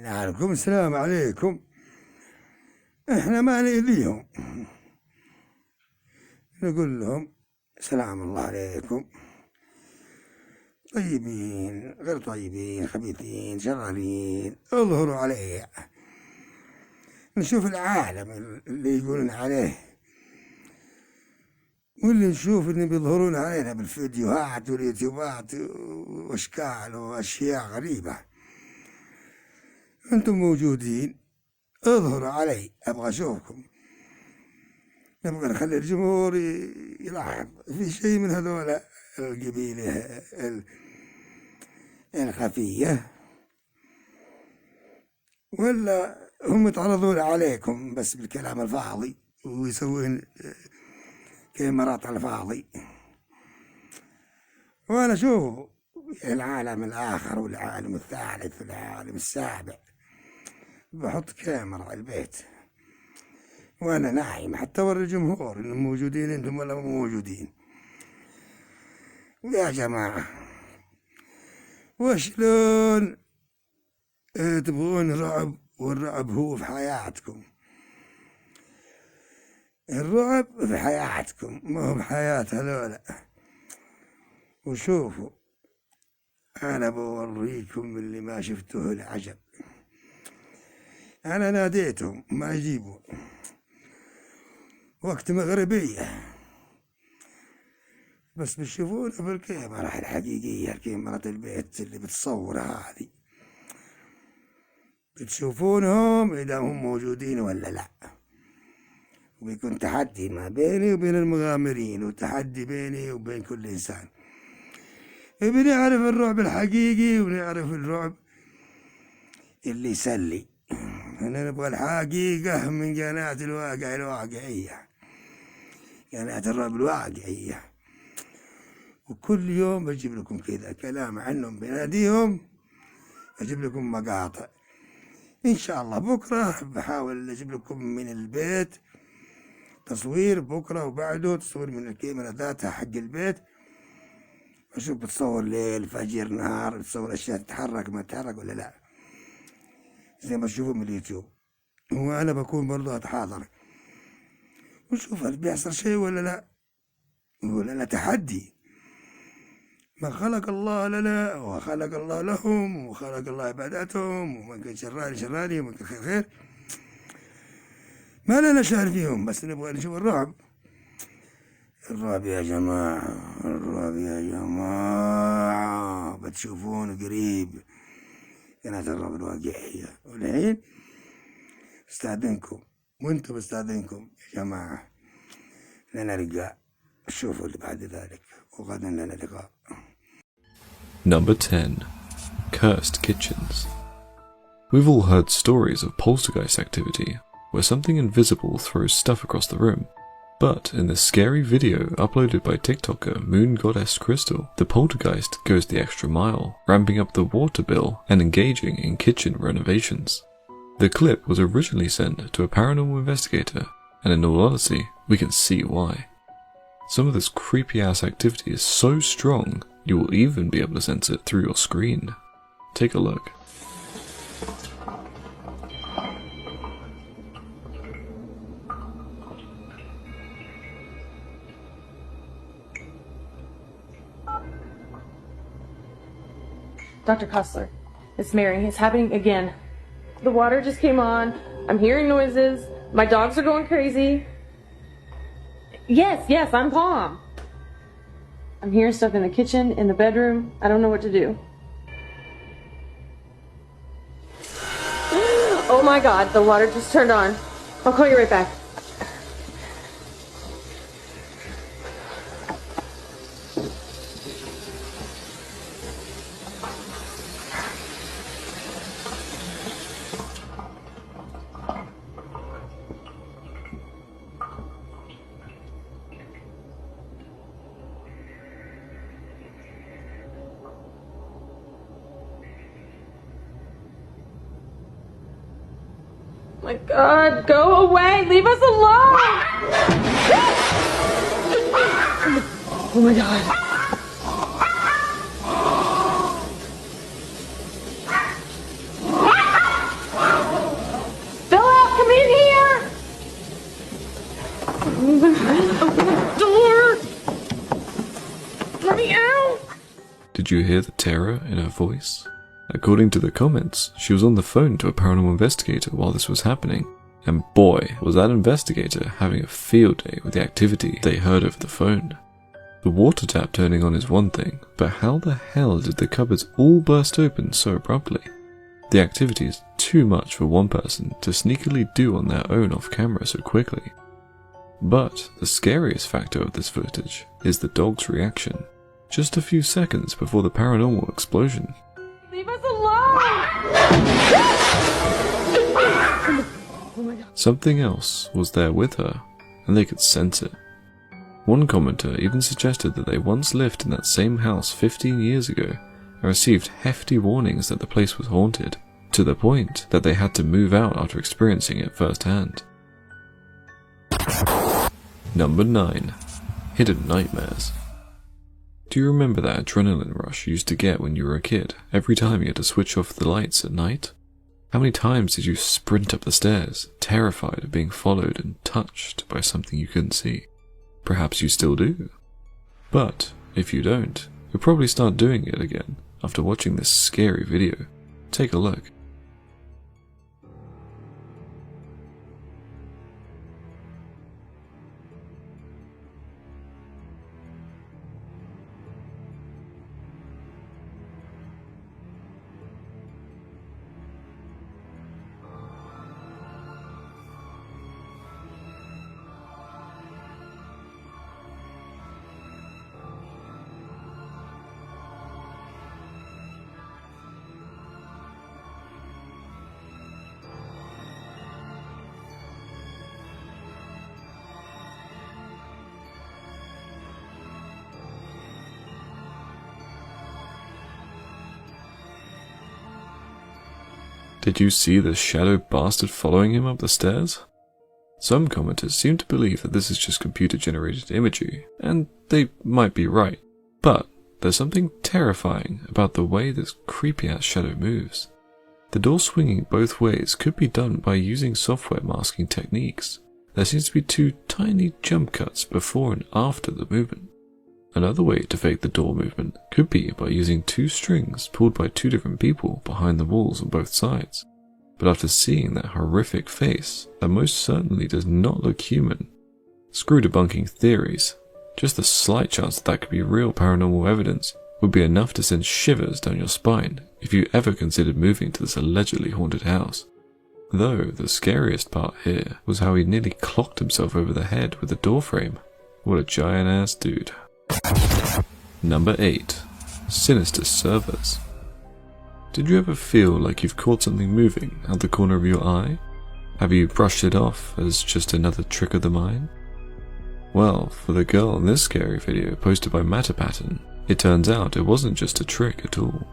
عليكم السلام عليكم. احنا ما نأذيهم، نقول لهم سلام الله عليكم، طيبين غير طيبين، خبيثين شرانين، اظهروا علي. نشوف العالم اللي يقولون عليه واللي نشوف ان بيظهرون علينا بالفيديوهات واليوتيوبات واشكال واشياء غريبة. انتم موجودين، اظهروا علي، ابغى اشوفكم، نبغى نخلي الجمهور يلاحظ في شيء من هذول القبيلة الخفية، ولا هم يتعرضون عليكم بس بالكلام الفاضي ويسوون كاميرات على الفاضي. وانا اشوف العالم الاخر والعالم الثالث والعالم السابع، بحط كاميرا على البيت وانا نايم حتى ورا الجمهور انهم موجودين انتم ولا مو موجودين. ويا جماعة وشلون تبغون رعب؟ والرعب هو في حياتكم، الرعب في حياتكم ما هو بحياة هذولا. وشوفوا أنا بوريكم اللي ما شفته العجب. أنا ناديتهم ما يجيبوا، وقت مغربية، بس بتشوفونه في الكاميرا الحقيقية، كاميرا البيت اللي بتصور هذه، بتشوفونهم إذا هم موجودين ولا لا. وبيكون تحدي ما بيني وبين المغامرين، وتحدي بيني وبين كل إنسان. بنعرف الرعب الحقيقي ونعرف الرعب اللي يسلي. احنا نبغى الحقيقة من قناة الواقعية، قناة الرعب الواقعية. وكل يوم بجيب لكم كذا كلام عنهم، بناديهم أجيب لكم مقاطع. إن شاء الله بكرة بحاول أجيب لكم من البيت تصوير، بكرة وبعده تصوير من الكاميرا ذاتها حق البيت، أشوف بتصور ليل فجر نهار، بتصور أشياء تتحرك ما تتحرك ولا لا، زي ما تشوفوا من اليوتيوب. وأنا بكون برضو أتحاضر ونشوف هل بيحصل شيء ولا لا. ولا تحدي، ما خلق الله لنا وخلق الله لهم وخلق الله عباداتهم، ومن كان شراني ومن كان خير ما لنا شأن فيهم، بس نبغى نشوف الرعب. الرعب يا جماعة، الرعب يا جماعة بتشوفون قريب قناة الرعب الواقعية. والحين استاذنكم وانتم بستاذنكم يا جماعة، لنا لقاء، شوفوا اللي بعد ذلك، وغدا لنا لقاء. Number 10. Cursed Kitchens. We've all heard stories of poltergeist activity, where something invisible throws stuff across the room. But in this scary video uploaded by TikToker Moon Goddess Crystal, the poltergeist goes the extra mile, ramping up the water bill and engaging in kitchen renovations. The clip was originally sent to a paranormal investigator, and in all honesty, we can see why. Some of this creepy ass activity is so strong, you will even be able to sense it through your screen. Take a look. Dr. Cussler, it's Mary. It's happening again. The water just came on. I'm hearing noises. My dogs are going crazy. Yes, I'm calm. I'm hearing stuff in the kitchen, in the bedroom. I don't know what to do. Oh my God, the water just turned on. I'll call you right back. My God, go away! Leave us alone! Oh my God. Did you hear the terror in her voice? According to the comments, she was on the phone to a paranormal investigator while this was happening, and boy, was that investigator having a field day with the activity they heard over the phone. The water tap turning on is one thing, but how the hell did the cupboards all burst open so abruptly? The activity is too much for one person to sneakily do on their own off camera so quickly. But the scariest factor of this footage is the dog's reaction, just a few seconds before the paranormal explosion. Leave us alone! Oh my God. Something else was there with her, and they could sense it. One commenter even suggested that they once lived in that same house 15 years ago and received hefty warnings that the place was haunted, to the point that they had to move out after experiencing it firsthand. Number 9. Hidden Nightmares. Do you remember that adrenaline rush you used to get when you were a kid, every time you had to switch off the lights at night? How many times did you sprint up the stairs, terrified of being followed and touched by something you couldn't see? Perhaps you still do. But if you don't, you'll probably start doing it again after watching this scary video. Take a look. Did you see the shadow bastard following him up the stairs? Some commenters seem to believe that this is just computer-generated imagery, and they might be right, but there's something terrifying about the way this creepy-ass shadow moves. The door swinging both ways could be done by using software masking techniques. There seems to be 2 tiny jump cuts before and after the movement. Another way to fake the door movement could be by using 2 strings pulled by 2 different people behind the walls on both sides. But after seeing that horrific face, that most certainly does not look human. Screw debunking theories. Just the slight chance that could be real paranormal evidence would be enough to send shivers down your spine if you ever considered moving to this allegedly haunted house. Though the scariest part here was how he nearly clocked himself over the head with the door frame. What a giant ass dude. Number 8. Sinister Servers. Did you ever feel like you've caught something moving out the corner of your eye? Have you brushed it off as just another trick of the mind? Well, for the girl in this scary video posted by Matterpattern, it turns out it wasn't just a trick at all.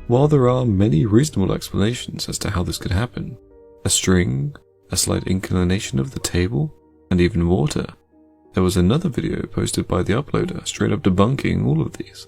While there are many reasonable explanations as to how this could happen, a string, a slight inclination of the table, and even water, there was another video posted by the uploader straight up debunking all of these.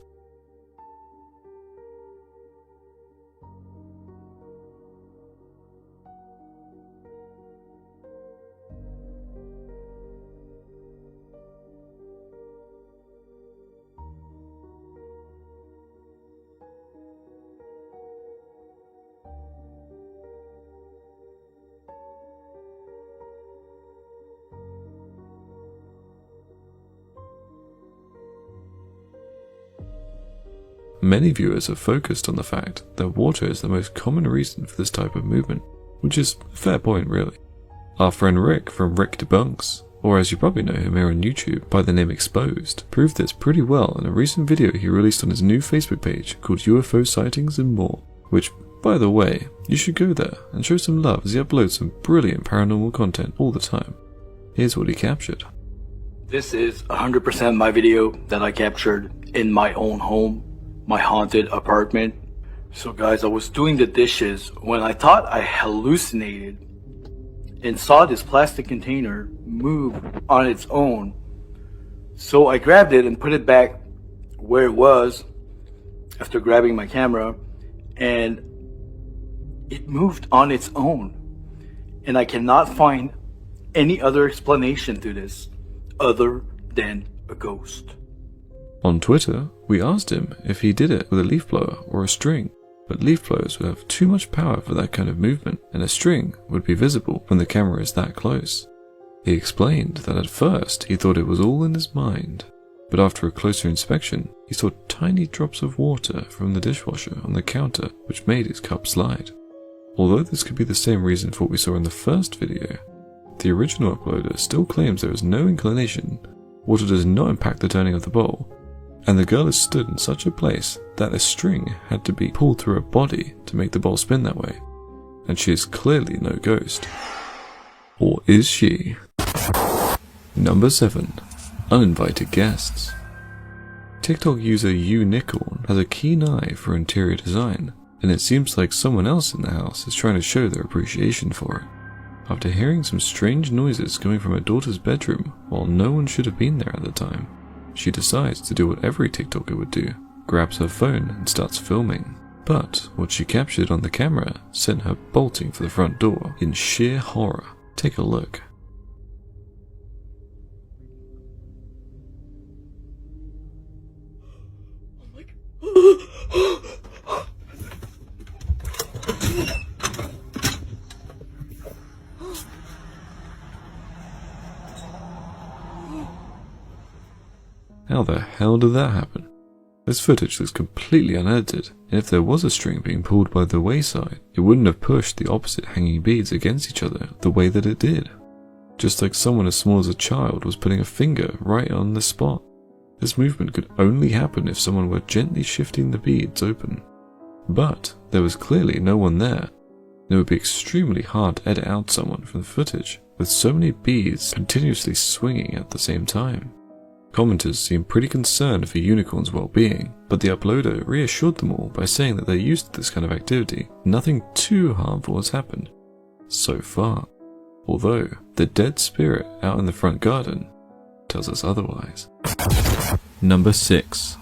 Many viewers have focused on the fact that water is the most common reason for this type of movement, which is a fair point really. Our friend Rick from Rick Debunks, or as you probably know him here on YouTube by the name Exposed, proved this pretty well in a recent video he released on his new Facebook page called UFO Sightings and More, which, by the way, you should go there and show some love as he uploads some brilliant paranormal content all the time. Here's what he captured. This is 100% my video that I captured in my own home, my haunted apartment. So guys, I was doing the dishes when I thought I hallucinated and saw this plastic container move on its own. So I grabbed it and put it back where it was after grabbing my camera, and it moved on its own. And I cannot find any other explanation to this other than a ghost. On Twitter, we asked him if he did it with a leaf blower or a string, but leaf blowers would have too much power for that kind of movement, and a string would be visible when the camera is that close. He explained that at first he thought it was all in his mind, but after a closer inspection, he saw tiny drops of water from the dishwasher on the counter which made his cup slide. Although this could be the same reason for what we saw in the first video, the original uploader still claims there is no inclination, water does not impact the turning of the bowl, and the girl is stood in such a place that a string had to be pulled through her body to make the bowl spin that way, and she is clearly no ghost. Or is she? Number 7. Uninvited guests. TikTok user unicorn has a keen eye for interior design, and it seems like someone else in the house is trying to show their appreciation for it. After hearing some strange noises coming from her daughter's bedroom while no one should have been there at the time, she decides to do what every TikToker would do, grabs her phone and starts filming. But what she captured on the camera sent her bolting for the front door in sheer horror. Take a look. How the hell did that happen? This footage looks completely unedited, and if there was a string being pulled by the wayside, it wouldn't have pushed the opposite hanging beads against each other the way that it did. Just like someone as small as a child was putting a finger right on the spot. This movement could only happen if someone were gently shifting the beads open. But there was clearly no one there. It would be extremely hard to edit out someone from the footage with so many beads continuously swinging at the same time. Commenters seemed pretty concerned for Unicorn's well-being, but the uploader reassured them all by saying that they're used to this kind of activity. Nothing too harmful has happened so far, although the dead spirit out in the front garden tells us otherwise. Number 6.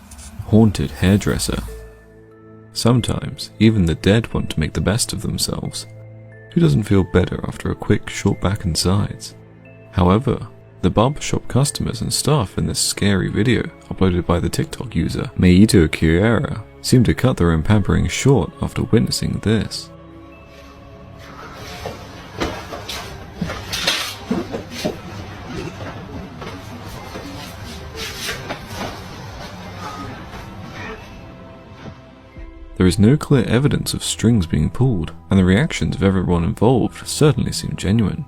Haunted hairdresser. Sometimes even the dead want to make the best of themselves. Who doesn't feel better after a quick short back and sides? However, the barbershop customers and staff in this scary video uploaded by the TikTok user Meito Kiera seem to cut their own pampering short after witnessing this. There is no clear evidence of strings being pulled, and the reactions of everyone involved certainly seem genuine.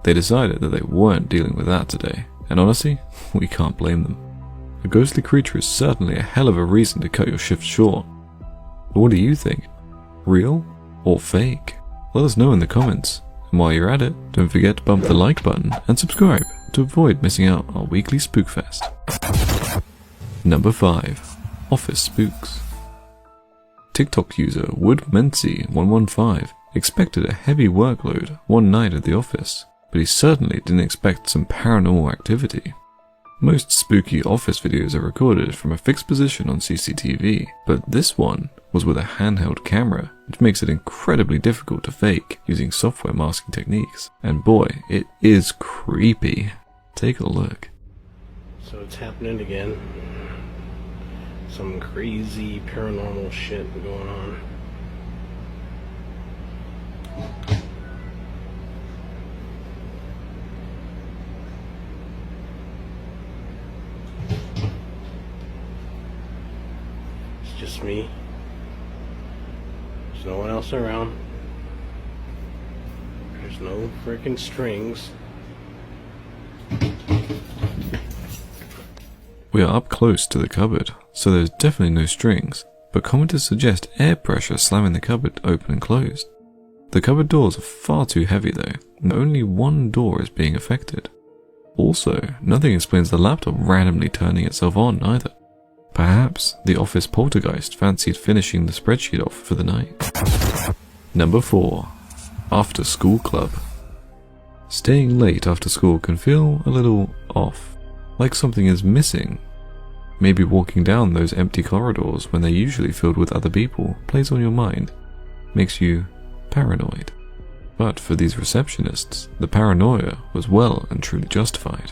They decided that they weren't dealing with that today, and honestly, we can't blame them. A ghostly creature is certainly a hell of a reason to cut your shift short. But what do you think? Real or fake? Let us know in the comments, and while you're at it, don't forget to bump the like button and subscribe to avoid missing out on our weekly Spookfest. Number 5. Office Spooks. TikTok user WoodMency115 expected a heavy workload one night at the office, but he certainly didn't expect some paranormal activity. Most spooky office videos are recorded from a fixed position on CCTV, but this one was with a handheld camera, which makes it incredibly difficult to fake using software masking techniques. And boy, it is creepy. Take a look. So it's happening again. Some crazy paranormal shit going on. It's just me. There's no one else around. There's no freaking strings. We are up close to the cupboard, so there's definitely no strings, but commenters suggest air pressure slamming the cupboard open and closed. The cupboard doors are far too heavy though, and only one door is being affected. Also, nothing explains the laptop randomly turning itself on either. Perhaps the office poltergeist fancied finishing the spreadsheet off for the night. Number 4. After School Club. Staying late after school can feel a little off, like something is missing. Maybe walking down those empty corridors when they're usually filled with other people plays on your mind, makes you paranoid. But for these receptionists, the paranoia was well and truly justified.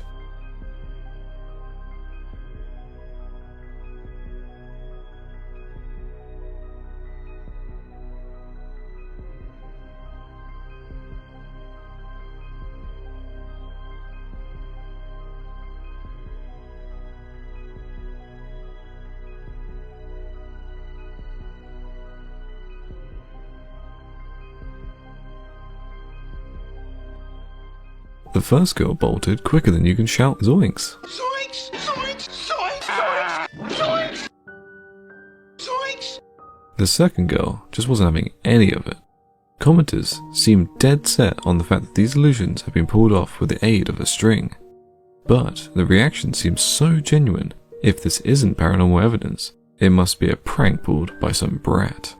The first girl bolted quicker than you can shout zoinks. Zoinks! Zoinks! Zoinks! Zoinks! Zoinks! The second girl just wasn't having any of it. Commenters seemed dead set on the fact that these illusions had been pulled off with the aid of a string. But the reaction seems so genuine. If this isn't paranormal evidence, it must be a prank pulled by some brat.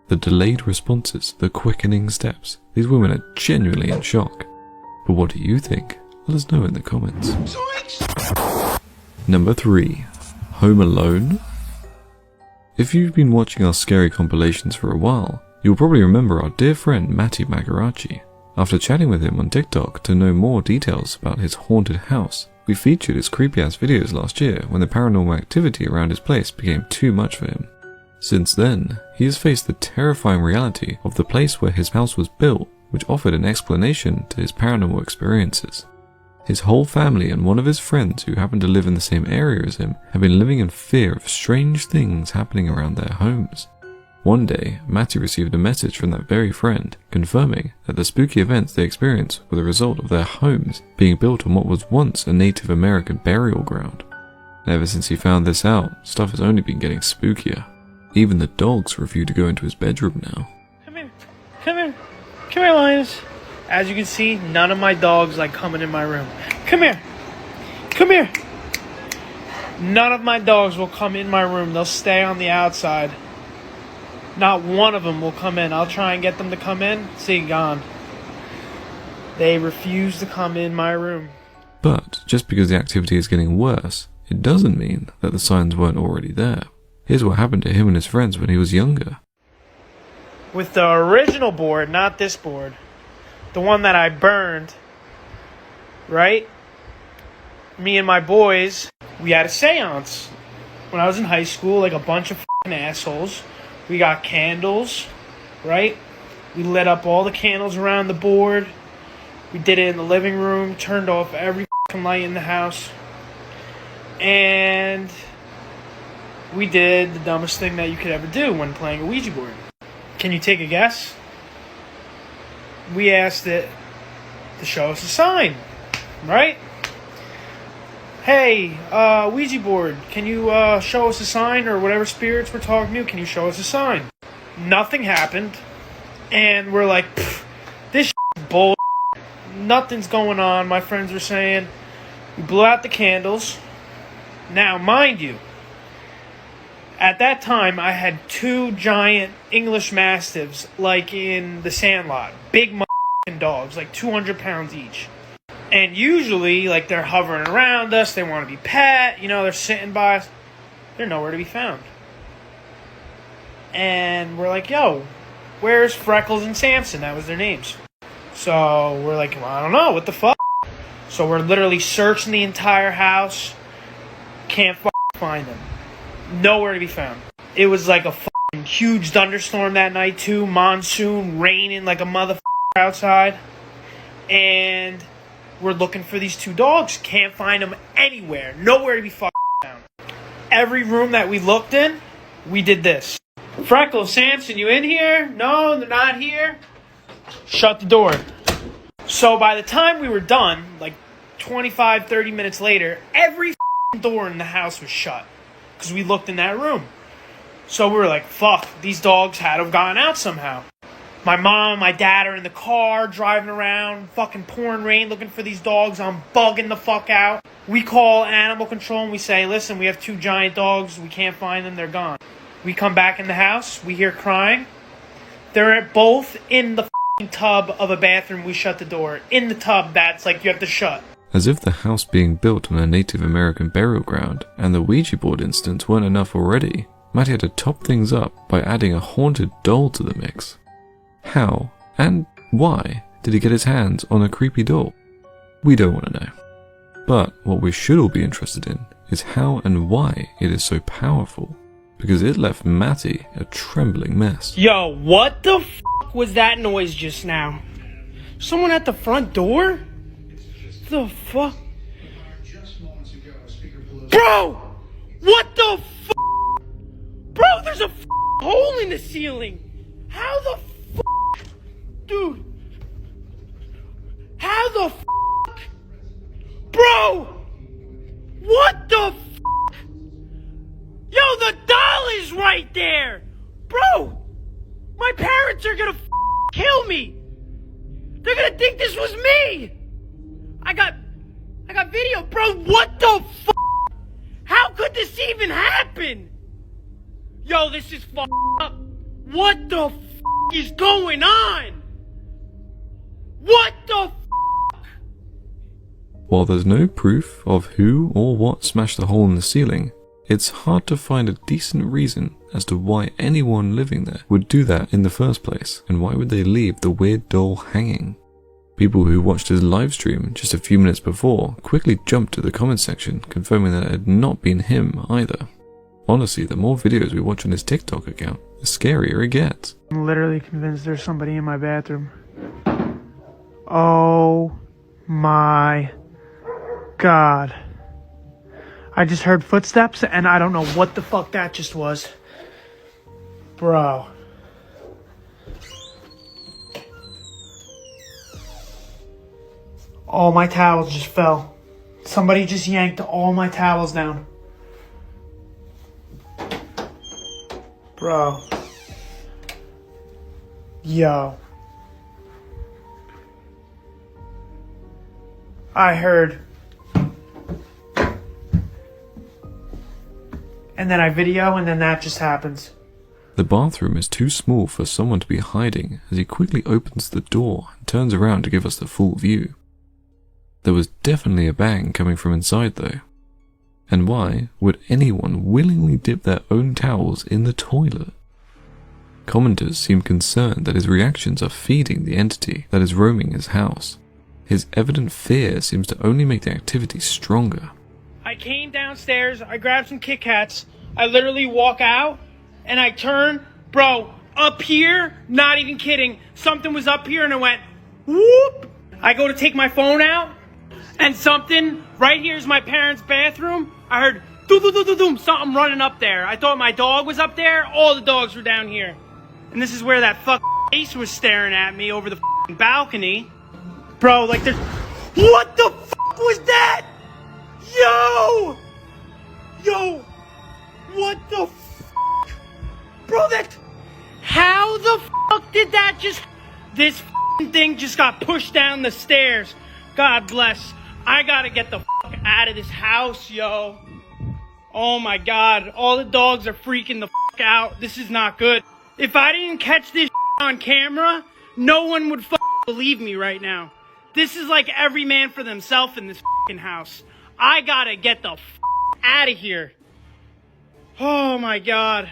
The delayed responses, the quickening steps, these women are genuinely in shock. But what do you think? Let us know in the comments. Number 3. Home Alone? If you've been watching our scary compilations for a while, you'll probably remember our dear friend Matty Magarachi. After chatting with him on TikTok to know more details about his haunted house, we featured his creepy ass videos last year when the paranormal activity around his place became too much for him. Since then, he has faced the terrifying reality of the place where his house was built, which offered an explanation to his paranormal experiences. His whole family and one of his friends who happened to live in the same area as him have been living in fear of strange things happening around their homes. One day, Matty received a message from that very friend confirming that the spooky events they experienced were the result of their homes being built on what was once a Native American burial ground. And ever since he found this out, stuff has only been getting spookier. Even the dogs refuse to go into his bedroom now. Come here. Come here. Come here, Linus. As you can see, none of my dogs like coming in my room. Come here. Come here. None of my dogs will come in my room. They'll stay on the outside. Not one of them will come in. I'll try and get them to come in. See, gone. They refuse to come in my room. But just because the activity is getting worse, it doesn't mean that the signs weren't already there. Here's what happened to him and his friends when he was younger. With the original board, not this board. The one that I burned, right? Me and my boys, we had a seance. When I was in high school, like a bunch of f***ing assholes. We got candles, right? We lit up all the candles around the board. We did it in the living room, turned off every f***ing light in the house. And we did the dumbest thing that you could ever do when playing a Ouija board. Can you take a guess? We asked it to show us a sign, right? Hey, Ouija board, can you show us a sign, or whatever spirits we're talking to, can you show us a sign? Nothing happened, and we're like, this is bull. Nothing's going on, my friends were saying. We blew out the candles. Now, mind you, at that time, I had 2 giant English Mastiffs, like in the Sandlot. Big motherfucking dogs, like 200 pounds each. And usually, like, they're hovering around us, they want to be pet, you know, they're sitting by us. They're nowhere to be found. And we're like, yo, where's Freckles and Samson? That was their names. So we're like, well, I don't know, what the fuck? So we're literally searching the entire house. Can't find them. Nowhere to be found. It was like a huge thunderstorm that night too. Monsoon, raining like a motherfucker outside. And we're looking for these 2 dogs. Can't find them anywhere. Nowhere to be found. Every room that we looked in, we did this. Freckles, Samson, you in here? No, they're not here. Shut the door. So by the time we were done, like 25, 30 minutes later, every door in the house was shut. Because we looked in that room. So we were like, fuck, these dogs had to have gone out somehow. My mom and my dad are in the car, driving around, fucking pouring rain, looking for these dogs. I'm bugging the fuck out. We call animal control and we say, listen, we have 2 giant dogs. We can't find them. They're gone. We come back in the house. We hear crying. They're both in the fucking tub of a bathroom. We shut the door. In the tub that's like you have to shut. As if the house being built on a Native American burial ground and the Ouija board instance weren't enough already, Matty had to top things up by adding a haunted doll to the mix. How and why did he get his hands on a creepy doll? We don't want to know. But what we should all be interested in is how and why it is so powerful, because it left Matty a trembling mess. Yo, what the fuck was that noise just now? Someone at the front door? The fuck? Bro! What the fuck? Bro, there's a hole in the ceiling! How the fuck? Dude! How the fuck? Bro! What the fuck? Yo, the doll is right there! Bro! My parents are gonna kill me! They're gonna think this was me! I got video, bro. What the fuck? How could this even happen? Yo, this is fucked up. What the fuck is going on? What the fuck? While there's no proof of who or what smashed the hole in the ceiling, it's hard to find a decent reason as to why anyone living there would do that in the first place, and why would they leave the weird doll hanging. People who watched his livestream just a few minutes before quickly jumped to the comments section, confirming that it had not been him either. Honestly, the more videos we watch on his TikTok account, the scarier it gets. I'm literally convinced there's somebody in my bathroom. Oh my god. I just heard footsteps and I don't know what the fuck that just was. Bro. All my towels just fell. Somebody just yanked all my towels down. Bro. Yo. I heard. And then I video and then that just happens. The bathroom is too small for someone to be hiding as he quickly opens the door and turns around to give us the full view. There was definitely a bang coming from inside though. And why would anyone willingly dip their own towels in the toilet? Commenters seem concerned that his reactions are feeding the entity that is roaming his house. His evident fear seems to only make the activity stronger. I came downstairs, I grabbed some Kit Kats, I literally walk out, and I turn, bro, up here, not even kidding, something was up here and it went, whoop! I go to take my phone out, and something, right here is my parents' bathroom, I heard, doo-doo-doo-doo-doom, something running up there. I thought my dog was up there, all the dogs were down here. And this is where that fucking face was staring at me over the fucking balcony. Bro, like there's, what the fuck was that? Yo! Yo! What the fuck? Bro, that... How the fuck did that just... This fucking thing just got pushed down the stairs. God bless. I gotta get the fuck out of this house, yo. Oh my god. All the dogs are freaking the fuck out. This is not good. If I didn't catch this on camera, no one would fucking believe me right now. This is like every man for themselves in this fucking house. I gotta get the f*** out of here. Oh my god.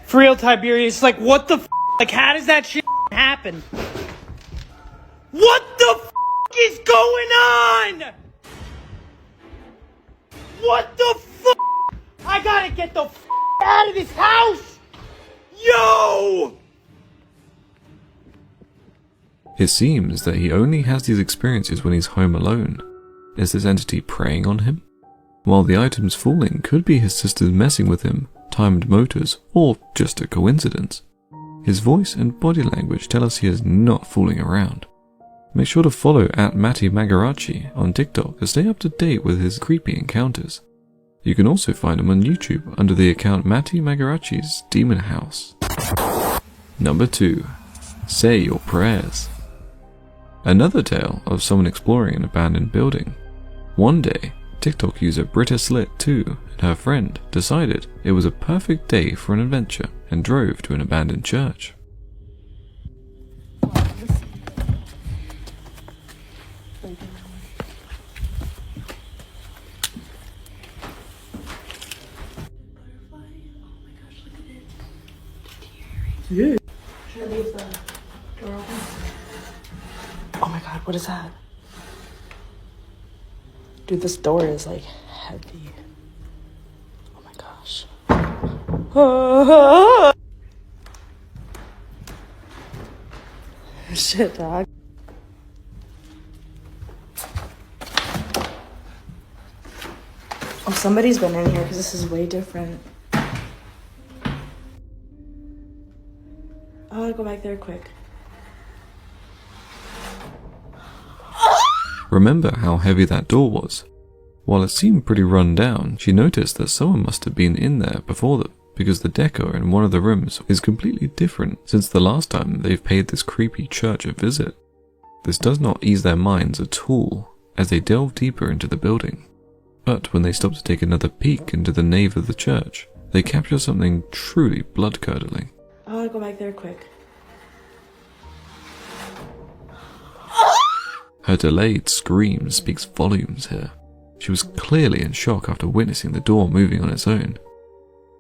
For real, Tiberius, like what the f***? Like how does that shit happen? What the f*** is going on? What the f***? I gotta get the f*** out of this house! Yo! It seems that he only has these experiences when he's home alone. Is this entity preying on him? While the items falling could be his sisters messing with him, timed motors, or just a coincidence, his voice and body language tell us he is not fooling around. Make sure to follow @MattyMagarachi on TikTok to stay up to date with his creepy encounters. You can also find him on YouTube under the account Matty Magarachi's Demon House. Number 2. Say your prayers. Another tale of someone exploring an abandoned building. One day, TikTok user BritaSlit2 and her friend decided it was a perfect day for an adventure and drove to an abandoned church. Yeah. Should I leave the door open? Oh my god, what is that? Dude, this door is like heavy. Oh my gosh. Shit, dog. Oh, somebody's been in here because this is way different. I want to go back there quick. Remember how heavy that door was? While it seemed pretty run down, she noticed that someone must have been in there before them, because the decor in one of the rooms is completely different since the last time they've paid this creepy church a visit. This does not ease their minds at all as they delve deeper into the building. But when they stop to take another peek into the nave of the church, they capture something truly blood-curdling. I want to go back there quick. Her delayed scream speaks volumes here. She was clearly in shock after witnessing the door moving on its own.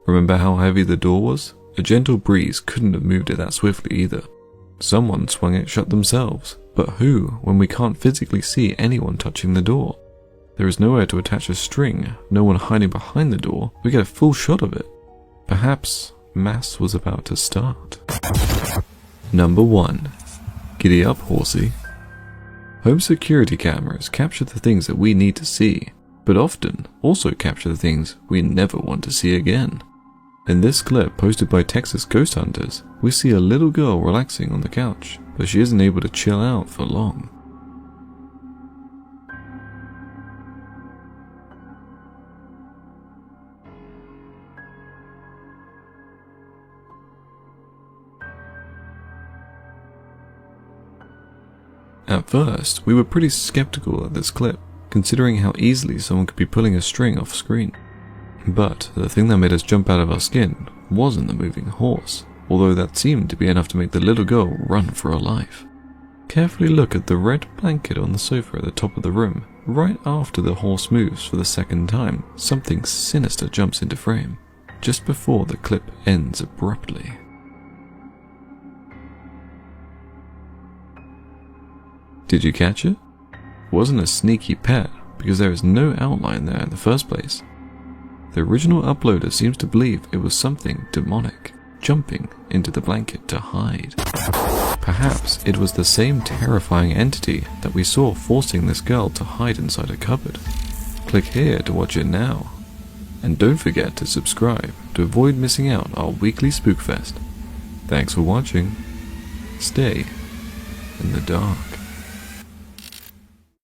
Remember how heavy the door was? A gentle breeze couldn't have moved it that swiftly either. Someone swung it shut themselves, but who when we can't physically see anyone touching the door? There is nowhere to attach a string, no one hiding behind the door. We get a full shot of it. Perhaps Mass was about to start. Number 1. Giddy Up Horsey. Home security cameras capture the things that we need to see, but often also capture the things we never want to see again. In this clip posted by Texas Ghost Hunters, we see a little girl relaxing on the couch, but she isn't able to chill out for long. At first, we were pretty skeptical of this clip, considering how easily someone could be pulling a string off screen. But the thing that made us jump out of our skin wasn't the moving horse, although that seemed to be enough to make the little girl run for her life. Carefully look at the red blanket on the sofa at the top of the room. Right after the horse moves for the second time, something sinister jumps into frame, just before the clip ends abruptly. Did you catch it? It wasn't a sneaky pet, because there is no outline there in the first place. The original uploader seems to believe it was something demonic, jumping into the blanket to hide. Perhaps it was the same terrifying entity that we saw forcing this girl to hide inside a cupboard. Click here to watch it now. And don't forget to subscribe to avoid missing out our weekly Spookfest. Thanks for watching. Stay in the dark.